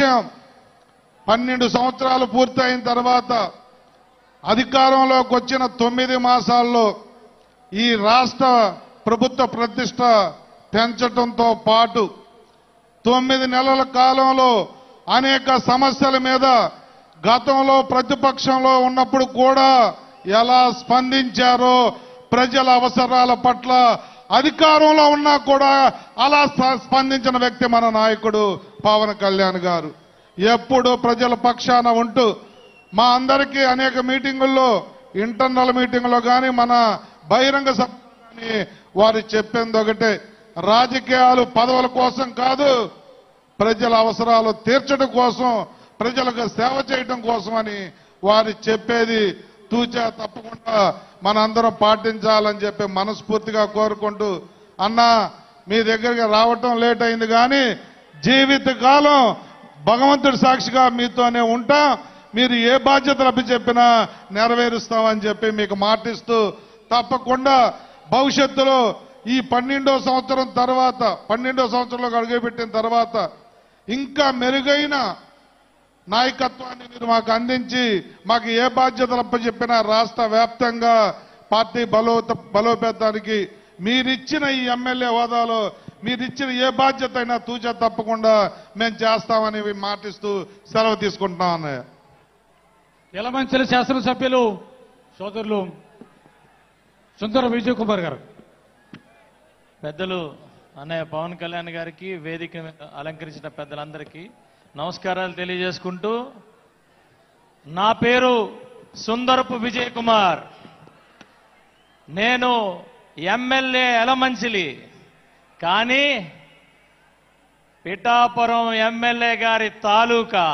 విషయం 12 సంవత్సరాలు పూర్తయిన తర్వాత అధికారంలోకి వచ్చిన 9 మాసాల్లో ఈ రాష్ట్ర ప్రభుత్వ ప్రతిష్ట పెంచడంతో పాటు 9 నెలల కాలంలో అనేక సమస్యల మీద గతంలో ప్రతిపక్షంలో ఉన్నప్పుడు కూడా ఎలా స్పందించారో, ప్రజల అవసరాల పట్ల అధికారంలో ఉన్నా కూడా అలా స్పందించిన వ్యక్తి మన నాయకుడు పవన్ కళ్యాణ్ గారు. ఎప్పుడు ప్రజల పక్షాన ఉంటూ మా అందరికీ అనేక మీటింగుల్లో, ఇంటర్నల్ మీటింగులో కానీ మన బహిరంగ సభ కానీ వారు చెప్పింది ఒకటే, రాజకీయాలు పదవుల కోసం కాదు, ప్రజల అవసరాలు తీర్చడం కోసం, ప్రజలకు సేవ చేయడం కోసం అని వారు చెప్పేది తూచా తప్పకుండా మనందరం పాటించాలని చెప్పి మనస్ఫూర్తిగా కోరుకుంటూ, అన్నా మీ దగ్గరికి రావటం లేట్ అయింది కానీ జీవితకాలం భగవంతుడి సాక్షిగా మీతోనే ఉంటాం, మీరు ఏ బాధ్యతలు అప్పచెప్పినా నెరవేరుస్తామని చెప్పి మీకు మాటిస్తూ, తప్పకుండా భవిష్యత్తులో ఈ 12వ సంవత్సరం తర్వాత 12వ సంవత్సరంలోకి అడుగుపెట్టిన తర్వాత ఇంకా మెరుగైన నాయకత్వాన్ని మీరు మాకు అందించి మాకు ఏ బాధ్యతలు అప్పచెప్పినా రాష్ట్ర వ్యాప్తంగా పార్టీ బలోపేతానికి మీరిచ్చిన ఈ ఎమ్మెల్యే హోదాలో మీరిచ్చిన ఏ బాధ్యత అయినా తూచా తప్పకుండా మేము చేస్తామని మాటిస్తూ సెలవు తీసుకుంటున్నాం అన్నయ్య. యలమంచిలి శాసనసభ్యులు సోదరులు సుందర విజయ్ కుమార్ గారు. పెద్దలు అన్నయ్య పవన్ కళ్యాణ్ గారికి, వేదిక అలంకరించిన పెద్దలందరికీ నమస్కారాలు తెలియజేసుకుంటూ, నా పేరు సుందరపు విజయ్ కుమార్. నేను ఎమ్మెల్యే యలమంచిలి, కానీ పిఠాపురం ఎమ్మెల్యే గారి తాలూకా.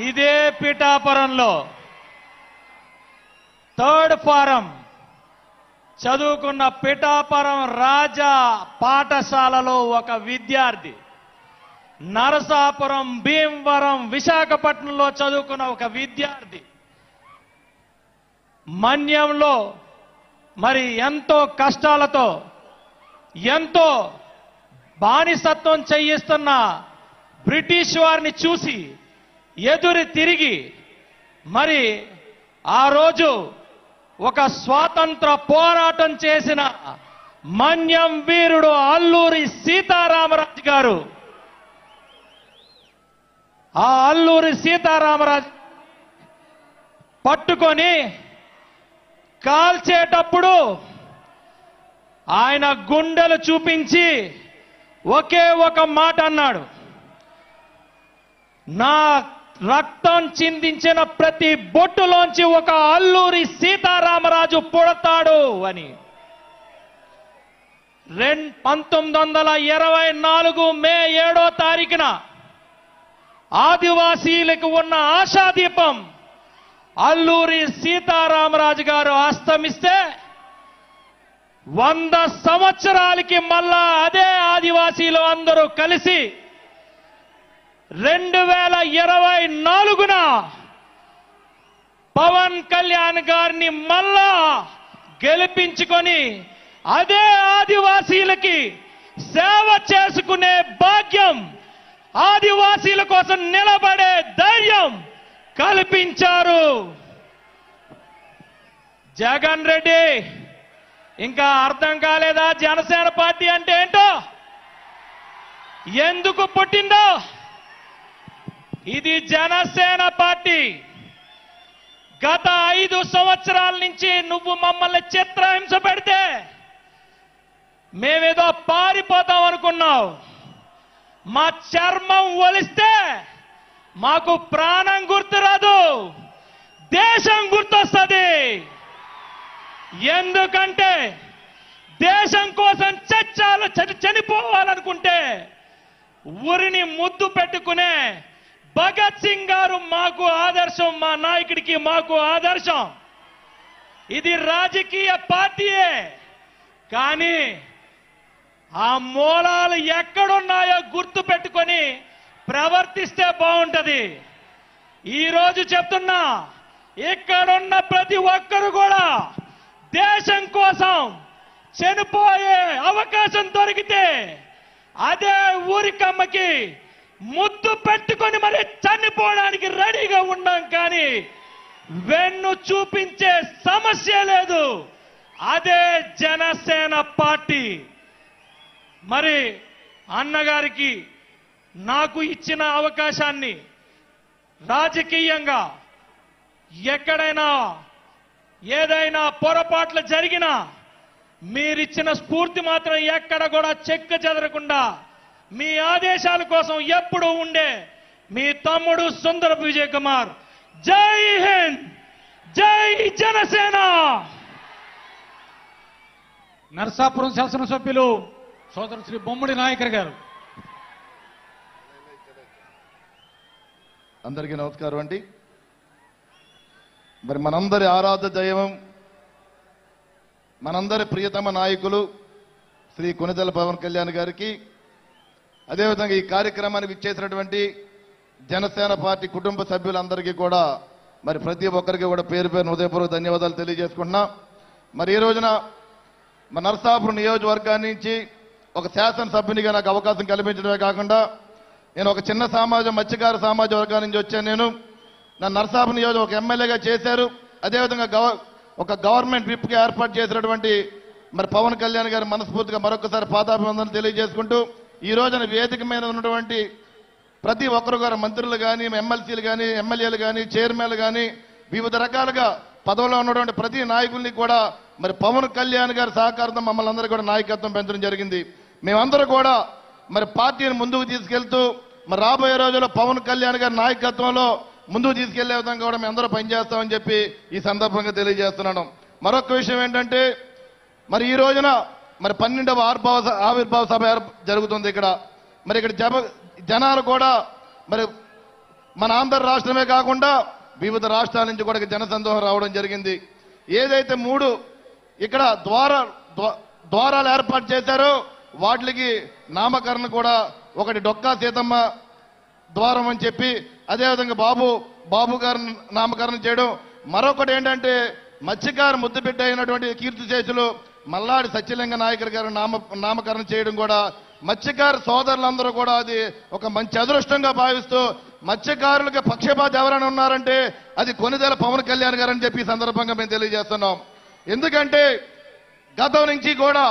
ఇదే పిఠాపురంలో 3rd ఫారం చదువుకున్న పిఠాపురం రాజా పాఠశాలలో ఒక విద్యార్థి, నరసాపురం, భీమవరం, విశాఖపట్నంలో చదువుకున్న ఒక విద్యార్థి, మన్యంలో మరి ఎంతో కష్టాలతో ఎంతో బానిసత్వం చేయిస్తున్న బ్రిటిష్ వారిని చూసి ఎదురు తిరిగి మరి ఆ రోజు ఒక స్వాతంత్ర పోరాటం చేసిన మన్యం వీరుడు అల్లూరి సీతారామరాజు గారు. ఆ అల్లూరి సీతారామరాజు పట్టుకొని కాల్చేటప్పుడు ఆయన గుండెలు చూపించి ఒకే ఒక మాట అన్నాడు, నా రక్తం చిందించిన ప్రతి బొట్టులోంచి ఒక అల్లూరి సీతారామరాజు పుడతాడు అని. 1924 మే 7వ తారీఖున ఆదివాసీలకు ఉన్న ఆశాదీపం అల్లూరి సీతారామరాజు గారు అస్తమిస్తే 100 సంవత్సరాలకి మళ్ళా అదే ఆదివాసీలు అందరూ కలిసి 2024న పవన్ కళ్యాణ్ గారిని మళ్ళా గెలిపించుకొని అదే ఆదివాసీలకి సేవ చేసుకునే భాగ్యం, ఆదివాసీల కోసం నిలబడే ధైర్యం కల్పించారు. జగన్ రెడ్డి ఇంకా అర్థం కాలేదా జనసేన పార్టీ అంటే ఏంటో, ఎందుకు పుట్టిందో? ఇది జనసేన పార్టీ. గత 5 సంవత్సరాల నుంచి నువ్వు మమ్మల్ని చిత్రహింస పెడితే మేమేదో పారిపోతాం అనుకున్నావు. మా చర్మం ఒలిస్తే మాకు ప్రాణం గుర్తురాదు, దేశం గుర్తొస్తుంది. ఎందుకంటే దేశం కోసం చనిపోవాలనుకుంటే ఊరిని ముద్దు పెట్టుకునే భగత్ సింగ్ గారు మాకు ఆదర్శం, మా నాయకుడికి మాకు ఆదర్శం. ఇది రాజకీయ పార్టీయే, కానీ ఆ మూలాలు ఎక్కడున్నాయో గుర్తు పెట్టుకొని ప్రవర్తిస్తే బాగుంటది. ఈరోజు చెప్తున్నా, ఇక్కడున్న ప్రతి ఒక్కరు కూడా దేశం కోసం చనిపోయే అవకాశం దొరికితే అదే ఊరికమ్మకి ముద్దు పెట్టుకొని మరి చనిపోవడానికి రెడీగా ఉన్నాం. కానీ వెన్ను చూపించే సమస్య లేదు. అదే జనసేన పార్టీ. మరి అన్నగారికి నాకు ఇచ్చిన అవకాశాన్ని రాజకీయంగా ఎక్కడైనా ఏదైనా పొరపాట్లు జరిగినా మీరిచ్చిన స్ఫూర్తి మాత్రం ఎక్కడ కూడా చెక్కు చెదరకుండా మీ ఆదేశాల కోసం ఎప్పుడూ ఉండే మీ తమ్ముడు సుందరపు విజయ్ కుమార్. జై హింద్, జై జనసేన. నర్సాపురం శాసనసభ్యులు సోదరు శ్రీ బొమ్మడి నాయకర్ గారు. అందరికీ నమస్కారం అండి. మరి మనందరి ఆరాధ్య దైవం, మనందరి ప్రియతమ నాయకులు శ్రీ కొనిదెల పవన్ కళ్యాణ్ గారికి, అదేవిధంగా ఈ కార్యక్రమానికి ఇచ్చేసినటువంటి జనసేన పార్టీ కుటుంబ సభ్యులందరికీ కూడా మరి ప్రతి ఒక్కరికి కూడా పేరు పేరు హృదయపూర్వక ధన్యవాదాలు తెలియజేసుకుంటున్నా. మరి ఈ రోజున మన నరసాపురం నియోజకవర్గాన్ని నుంచి ఒక శాసనసభ్యునిగా నాకు అవకాశం కల్పించడమే కాకుండా నేను ఒక చిన్న మత్స్యకార సమాజ వర్గాల నుంచి వచ్చాను. నేను నన్ను నరసాపురం నియోజకవర్గం ఒక ఎమ్మెల్యేగా చేశారు. అదేవిధంగా ఒక గవర్నమెంట్ విప్గా ఏర్పాటు చేసినటువంటి మరి పవన్ కళ్యాణ్ గారి మనస్ఫూర్తిగా మరొకసారి పాదాభివందనలు తెలియజేసుకుంటూ, ఈ రోజున వేదిక మీద ఉన్నటువంటి ప్రతి ఒక్కరు గారు మంత్రులు కానీ, ఎమ్మెల్సీలు కానీ, ఎమ్మెల్యేలు కానీ, చైర్మన్లు కానీ, వివిధ రకాలుగా పదవిలో ఉన్నటువంటి ప్రతి నాయకుల్ని కూడా మరి పవన్ కళ్యాణ్ గారి సహకారంతో మమ్మల్ని అందరూ కూడా నాయకత్వం పెంచడం జరిగింది. మేమందరూ కూడా మరి పార్టీని ముందుకు తీసుకెళ్తూ మరి రాబోయే రోజుల్లో పవన్ కళ్యాణ్ గారి నాయకత్వంలో ముందుకు తీసుకెళ్లే విధంగా కూడా మేము అందరూ పనిచేస్తామని చెప్పి ఈ సందర్భంగా తెలియజేస్తున్నాను. మరొక విషయం ఏంటంటే, మరి ఈ రోజున మరి 12వ ఆవిర్భావ సభ జరుగుతుంది ఇక్కడ. మరి ఇక్కడ జనాలు కూడా మరి మన ఆంధ్ర రాష్ట్రమే కాకుండా వివిధ రాష్ట్రాల నుంచి కూడా జనసందోహం రావడం జరిగింది. ఏదైతే 3 ఇక్కడ ద్వారాలు ఏర్పాటు చేశారో వాటికి నామకరణ కూడా ఒకటి డొక్కా సీతమ్మ ద్వారం అని చెప్పి, అదేవిధంగా బాబు గారిని నామకరణం చేయడం, మరొకటి ఏంటంటే మత్స్యకార ముద్దుబిడ్డ అయినటువంటి కీర్తిశేషులు మల్లాడి సత్యలింగ నాయకర్ గారు నామకరణం చేయడం కూడా మత్స్యకార సోదరులందరూ కూడా అది ఒక మంచి అదృష్టంగా భావిస్తూ మత్స్యకారులకు పక్షపాత ఎవరైనా ఉన్నారంటే అది కొనిదెల పవన్ కళ్యాణ్ గారు అని చెప్పి ఈ సందర్భంగా మేము తెలియజేస్తున్నాం. ఎందుకంటే గతం నుంచి కూడా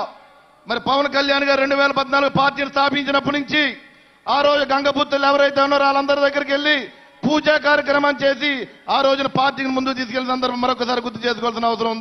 మరి పవన్ కళ్యాణ్ గారు 2014 పార్టీని స్థాపించినప్పటి నుంచి ఆ రోజు గంగపుత్రులు ఎవరైతే ఉన్నారో వాళ్ళందరి దగ్గరికి వెళ్ళి పూజా కార్యక్రమం చేసి ఆ రోజున పార్టీని ముందుకు తీసుకెళ్లిన సందర్భం మరొకసారి గుర్తు చేసుకోవాల్సిన అవసరం ఉంది.